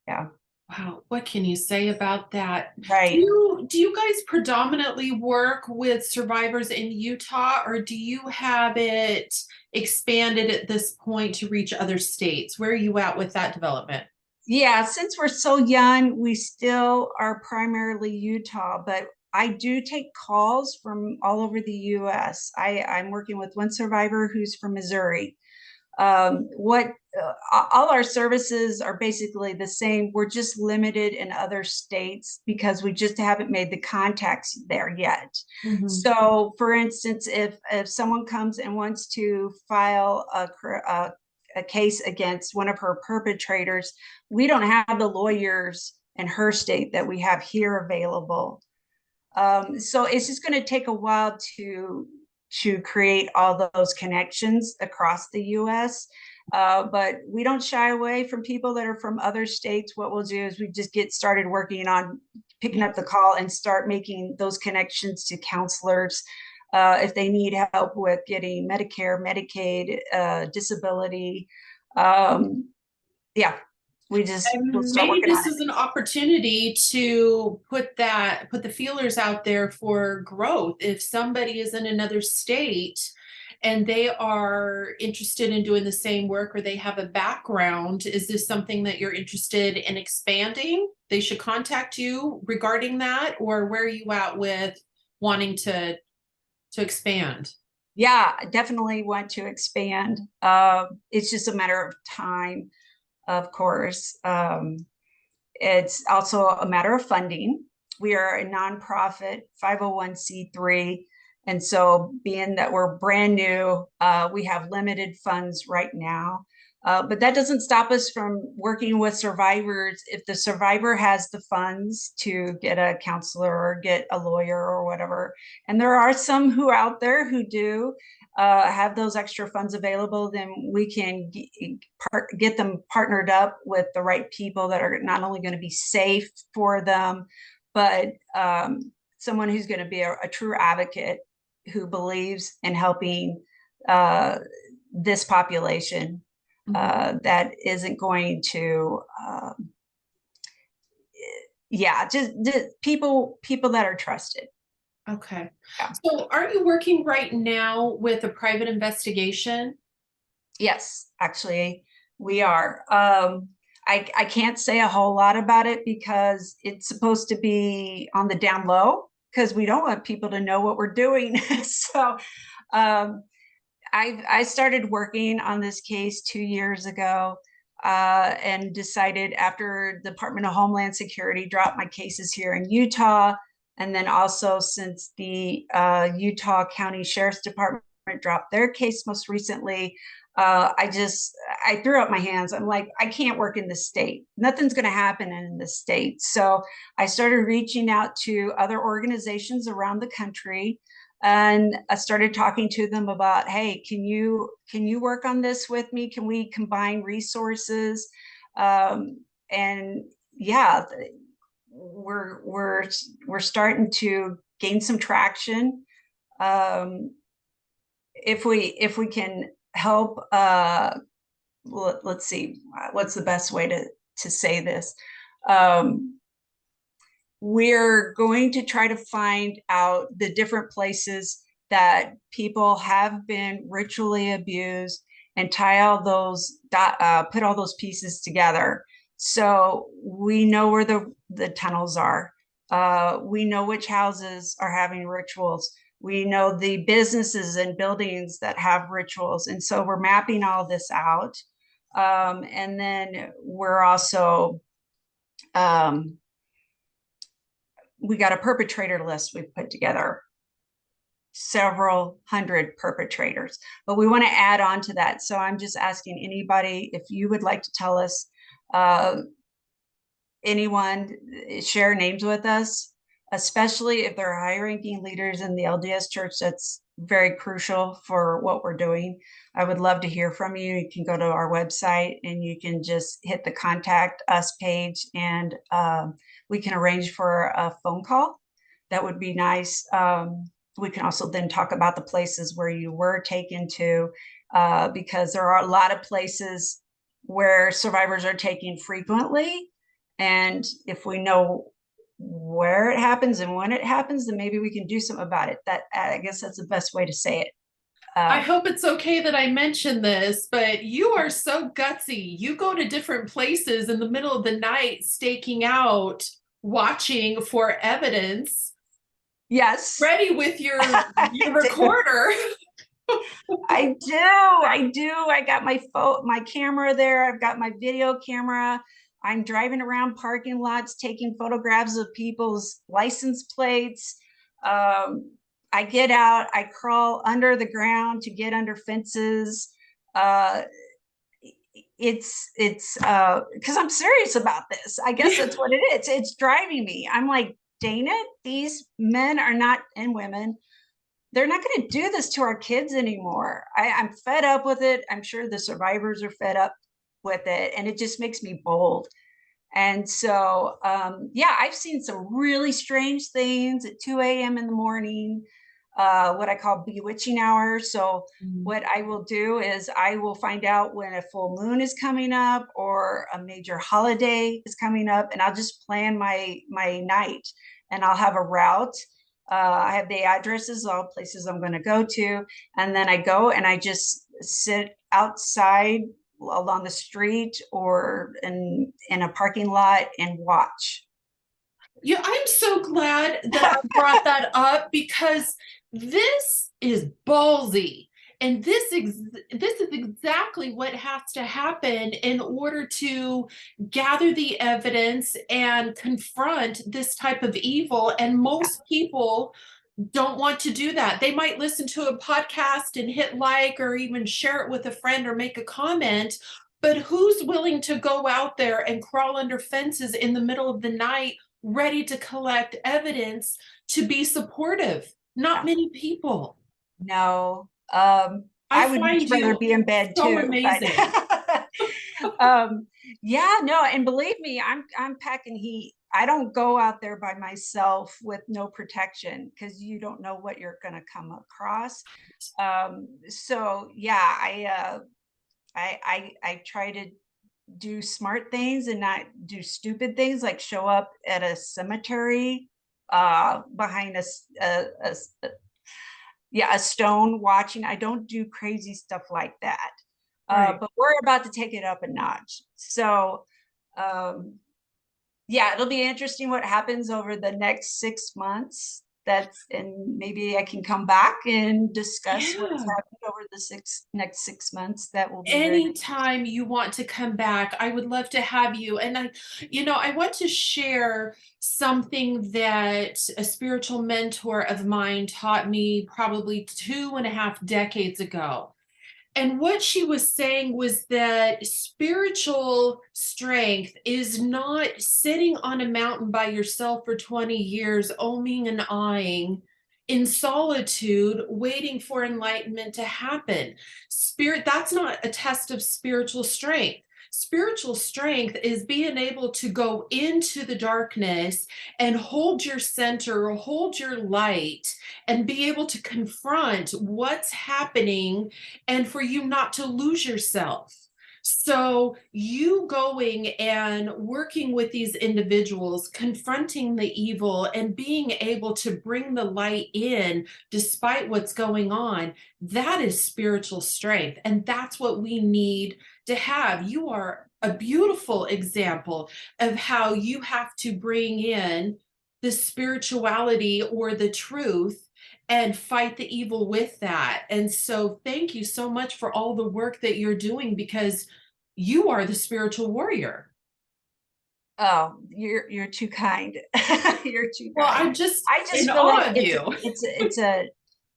yeah. Wow, what can you say about that? Do Right. you do you guys predominantly work with survivors in Utah, or do you have it expanded at this point to reach other states? Where are you at with that development? Yeah, since we're so young, we still are primarily Utah, but I do take calls from all over the US. I'm working with one survivor who's from Missouri. What All our services are basically the same. We're just limited in other states because we just haven't made the contacts there yet. Mhm. So, for instance, if someone comes and wants to file a case against one of her perpetrators, we don't have the lawyers in her state that we have here available. So it's just going to take a while to create all those connections across the U.S. But we don't shy away from people that are from other states. What we'll do is we just get started working on picking up the call and start making those connections to counselors. If they need help with getting Medicare, Medicaid, disability, um, yeah, we'll And start maybe working on this it. is an opportunity to put the feelers out there for growth. If somebody is in another state and they are interested in doing the same work, or they have a background, is this something that you're interested in expanding? They should contact you regarding that, or where are you at with wanting to expand? Yeah, I definitely want to expand. It's just a matter of time, of course. It's also a matter of funding. We are a nonprofit 501(c)(3). And so, being that we're brand new, we have limited funds right now. But that doesn't stop us from working with survivors. If the survivor has the funds to get a counselor or get a lawyer or whatever, and there are some who are out there who do have those extra funds available, then we can get them partnered up with the right people that are not only going to be safe for them, but someone who's going to be a true advocate who believes in helping uh, this population. that isn't going to, just people that are trusted. Okay. Yeah. So are you working right now with a private investigation? Yes, actually, we are. I can't say a whole lot about it because it's supposed to be on the down low because we don't want people to know what we're doing. So um, I started working on this case 2 years ago and decided after the Department of Homeland Security dropped my cases here in Utah, and then also since the Utah County Sheriff's Department dropped their case most recently, I threw up my hands. I'm like, I can't work in this state. Nothing's going to happen in this state. So I started reaching out to other organizations around the country, and I started talking to them about, hey, can you work on this with me? Can we combine resources? And yeah, we're starting to gain some traction. If we can help, let's see, what's the best way to say this? We're going to try to find out the different places that people have been ritually abused and tie all those put all those pieces together. So we know where the tunnels are. We know which houses are having rituals. We know the businesses and buildings that have rituals. And so we're mapping all this out. And then we're also, we got a perpetrator list we've put together, several hundred perpetrators, but we want to add on to that. So I'm just asking anybody if you would like to tell us, anyone, share names with us, especially if they're high ranking leaders in the LDS church. That's very crucial for what we're doing. I would love to hear from you. You can go to our website and you can just hit the contact us page, and we can arrange for a phone call. That would be nice. We can also then talk about the places where you were taken to, because there are a lot of places where survivors are taken frequently. And if we know where it happens and when it happens, then maybe we can do something about it. That, I guess that's the best way to say it. I hope it's okay that I mention this, but you are so gutsy. You go to different places in the middle of the night, staking out, watching for evidence. Yes. Ready with your recorder. I do. I got my camera there. I've got my video camera. I'm driving around parking lots, taking photographs of people's license plates. I get out, I crawl under the ground to get under fences. It's because I'm serious about this. I guess that's what it is. It's driving me. I'm like, dang it, these men are not, and women, they're not going to do this to our kids anymore. I'm fed up with it. I'm sure the survivors are fed up with it, and it just makes me bold. And so, I've seen some really strange things at 2 a.m. in the morning, what I call bewitching hours. So what I will do is I will find out when a full moon is coming up or a major holiday is coming up, and I'll just plan my night, and I'll have a route. I have the addresses, all places I'm going to go to, and then I go and I just sit outside along the street or in a parking lot and watch. Yeah, I'm so glad that I brought that up, because this is ballsy. And this is exactly what has to happen in order to gather the evidence and confront this type of evil. And most people don't want to do that. They might listen to a podcast and hit like or even share it with a friend or make a comment, but who's willing to go out there and crawl under fences in the middle of the night, ready to collect evidence to be supportive? Not many people. No. I would much rather be in bed so too. Amazing. No, and believe me, I'm packing heat. I don't go out there by myself with no protection, because you don't know what you're going to come across. I try to do smart things and not do stupid things, like show up at a cemetery behind a stone watching. I don't do crazy stuff like that. Right. But we're about to take it up a notch. So yeah, it'll be interesting what happens over the next 6 months. And maybe I can come back and discuss what's Yeah. happened over the next 6 months. That will be very. Anytime you want to come back, I would love to have you. And I want to share something that a spiritual mentor of mine taught me probably 2.5 decades ago. And what she was saying was that spiritual strength is not sitting on a mountain by yourself for 20 years, oming and ahhing in solitude, waiting for enlightenment to happen. That's not a test of spiritual strength. Spiritual strength is being able to go into the darkness and hold your center or hold your light and be able to confront what's happening and for you not to lose yourself. So, you going and working with these individuals, confronting the evil and being able to bring the light in despite what's going on, that is spiritual strength. And that's what we need to have. You are a beautiful example of how you have to bring in the spirituality or the truth and fight the evil with that. And so thank you so much for all the work that you're doing, because you are the spiritual warrior. Oh, you're too kind. You're too Well, kind. I'm just I in just feel awe like of you.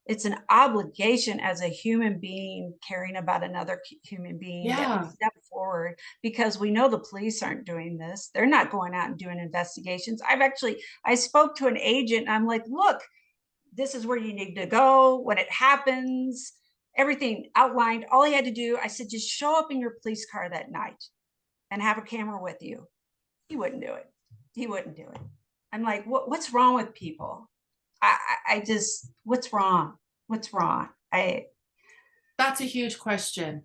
it's an obligation as a human being caring about another human being that we Yeah. step forward, because we know the police aren't doing this. They're not going out and doing investigations. I spoke to an agent and I'm like, look, this is where you need to go when it happens, everything outlined. All he had to do, I said, just show up in your police car that night and have a camera with you. He wouldn't do it. He wouldn't do it. I'm like, what's wrong with people? I just, what's wrong? What's wrong? That's a huge question.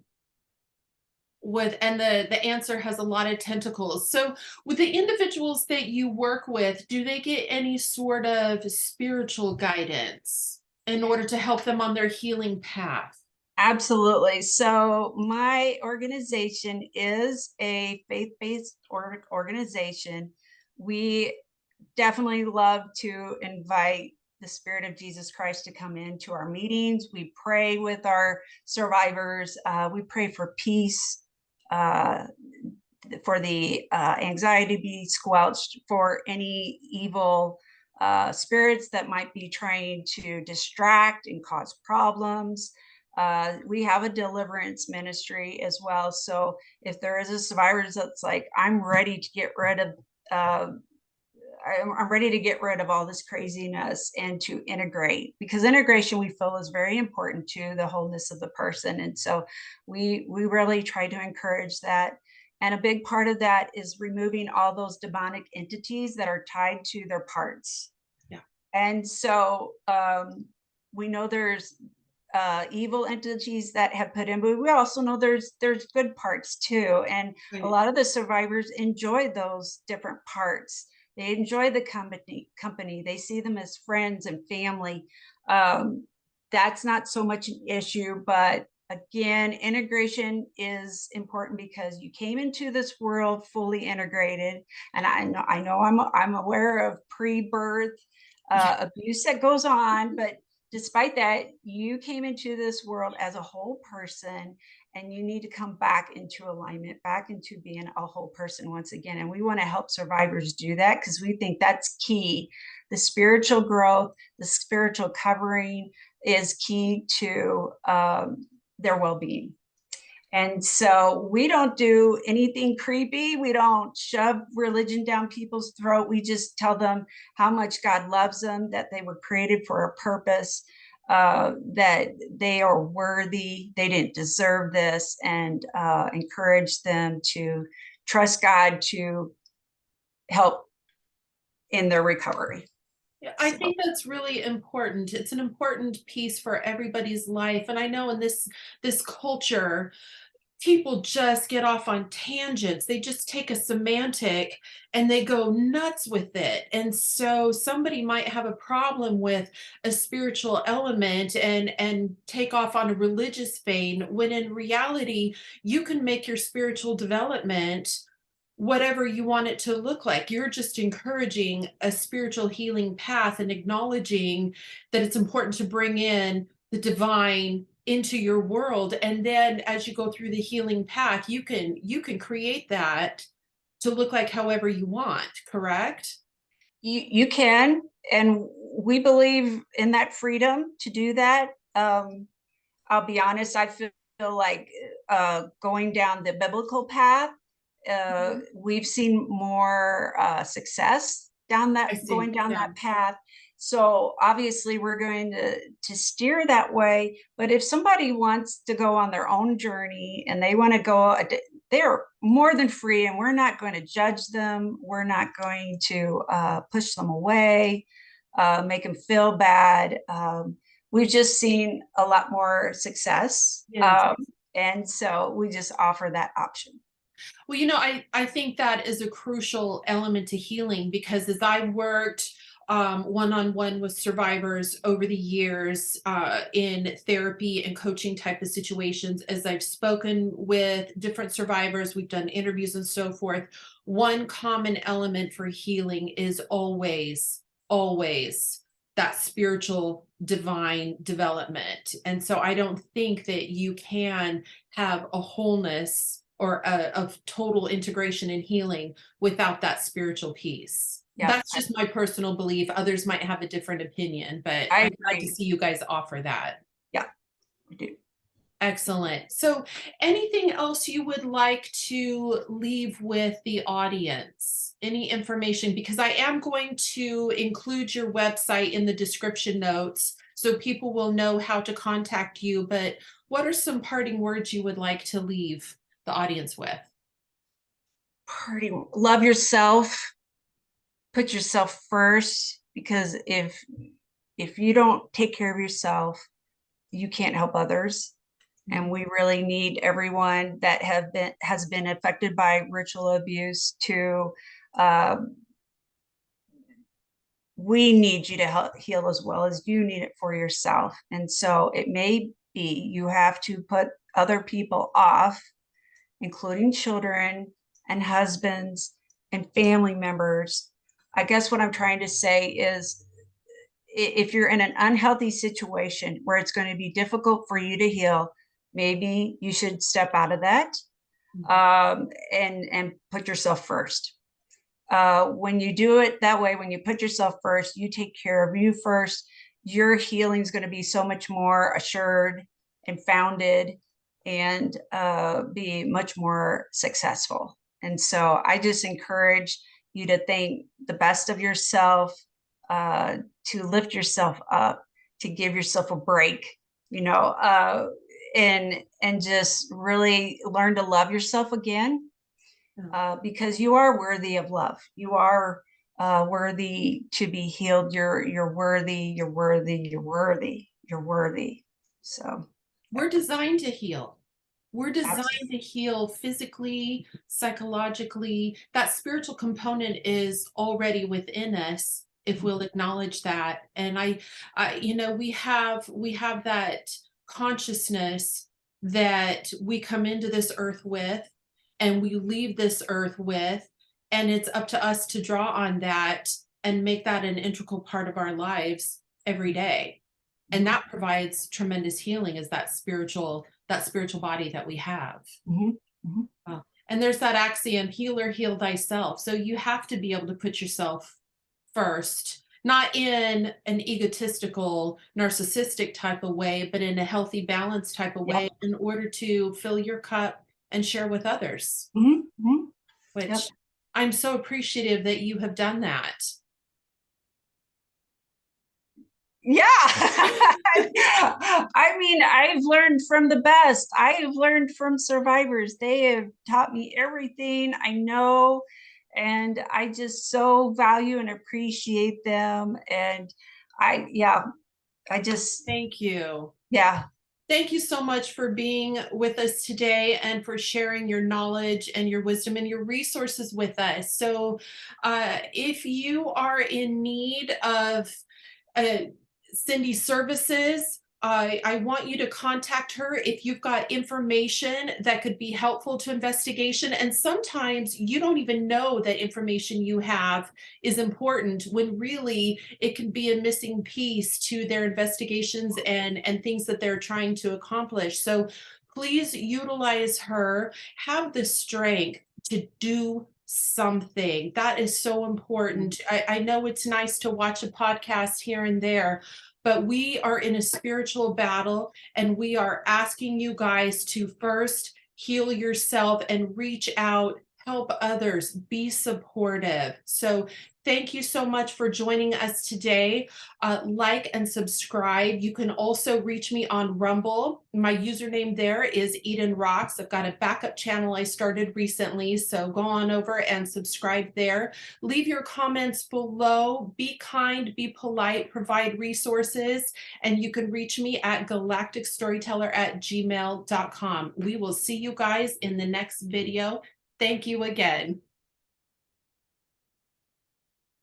And the answer has a lot of tentacles. So with the individuals that you work with, do they get any sort of spiritual guidance in order to help them on their healing path? Absolutely. So my organization is a faith-based organization. We definitely love to invite the Spirit of Jesus Christ to come into our meetings. We pray with our survivors. We pray for peace, uh, for the anxiety to be squelched, for any evil spirits that might be trying to distract and cause problems. We have a deliverance ministry as well. So if there is a survivor that's like, I'm ready to get rid of I'm ready to get rid of all this craziness and to integrate, because integration we feel is very important to the wholeness of the person. And so we really try to encourage that. And a big part of that is removing all those demonic entities that are tied to their parts. Yeah. And so we know there's evil entities that have put in, but we also know there's good parts too. And Right. a lot of the survivors enjoy those different parts. They enjoy the company. They see them as friends and family. That's not so much an issue, but again, integration is important, because you came into this world fully integrated. And I know I'm aware of pre-birth abuse that goes on, but despite that, you came into this world as a whole person, and you need to come back into alignment, back into being a whole person once again. And we want to help survivors do that, because we think that's key. The spiritual growth, the spiritual covering is key to their well-being. And so we don't do anything creepy. We don't shove religion down people's throat. We just tell them how much God loves them, that they were created for a purpose, that they are worthy, they didn't deserve this, and encourage them to trust God to help in their recovery. Yeah, I think that's really important. It's an important piece for everybody's life. And I know in this culture, people just get off on tangents. They just take a semantic and they go nuts with it. And so somebody might have a problem with a spiritual element and take off on a religious vein, when in reality, you can make your spiritual development whatever you want it to look like. You're just encouraging a spiritual healing path and acknowledging that it's important to bring in the divine into your world. And then as you go through the healing path, you can create that to look like however you want, correct? You can, and we believe in that freedom to do that. I'll be honest, I feel like going down the biblical path, we've seen more success I going see. down Yeah. that path. So obviously we're going to steer that way. But if somebody wants to go on their own journey and they want to go, they're more than free, and we're not going to judge them. We're not going to push them away, make them feel bad. We've just seen a lot more success. Yes. And so we just offer that option. Well, I think that is a crucial element to healing, because as I worked one-on-one with survivors over the years in therapy and coaching type of situations, as I've spoken with different survivors, we've done interviews and so forth, one common element for healing is always that spiritual divine development. And so I don't think that you can have a wholeness or a total integration and healing without that spiritual piece. Yeah, That's just my personal belief. Others might have a different opinion, but I I'd like to agree. see you guys offer that. Yeah, we do. Excellent. So anything else you would like to leave with the audience? Any information? Because I am going to include your website in the description notes so people will know how to contact you. But what are some parting words you would like to leave the audience with? Love yourself, put yourself first, because if you don't take care of yourself, you can't help others. And we really need everyone that has been affected by ritual abuse to we need you to help heal as well as you need it for yourself. And so it may be you have to put other people off, including children and husbands and family members. I guess what I'm trying to say is, if you're in an unhealthy situation where it's going to be difficult for you to heal, maybe you should step out of that, and put yourself first. When you do it that way, when you put yourself first, you take care of you first, your healing is going to be so much more assured and founded, and be much more successful. And so I just encourage you to think the best of yourself, to lift yourself up, to give yourself a break, and just really learn to love yourself again, because you are worthy of love. You are worthy to be healed. You're worthy. You're worthy. You're worthy. You're worthy. So we're designed to heal. We're designed absolutely. to heal physically, psychologically. That spiritual component is already within us if we'll acknowledge that. And we have that consciousness that we come into this earth with and we leave this earth with, and it's up to us to draw on that and make that an integral part of our lives every day. And that provides tremendous healing, is that spiritual body that we have. Mm-hmm. Mm-hmm. And there's that axiom, healer, heal thyself. So you have to be able to put yourself first, not in an egotistical, narcissistic type of way, but in a healthy, balanced type of way, Yep. in order to fill your cup and share with others, Mm-hmm. Mm-hmm. which Yep. I'm so appreciative that you have done that. Yeah. I mean, I've learned from the best. I have learned from survivors. They have taught me everything I know, and I just so value and appreciate them. And I just, Thank you. yeah. Thank you so much for being with us today and for sharing your knowledge and your wisdom and your resources with us. So, if you are in need of uh, Cindy's services, I want you to contact her if you've got information that could be helpful to investigation. And sometimes you don't even know that information you have is important when really it can be a missing piece to their investigations and things that they're trying to accomplish. So please utilize her, have the strength to do something. That is so important. I know it's nice to watch a podcast here and there, but we are in a spiritual battle and we are asking you guys to first heal yourself and reach out, help others, be supportive. So thank you so much for joining us today. Like and subscribe. You can also reach me on Rumble. My username there is EdenRocks. I've got a backup channel I started recently, so go on over and subscribe there. Leave your comments below. Be kind, be polite, provide resources, and you can reach me at galacticstoryteller@gmail.com. We will see you guys in the next video. Thank you again.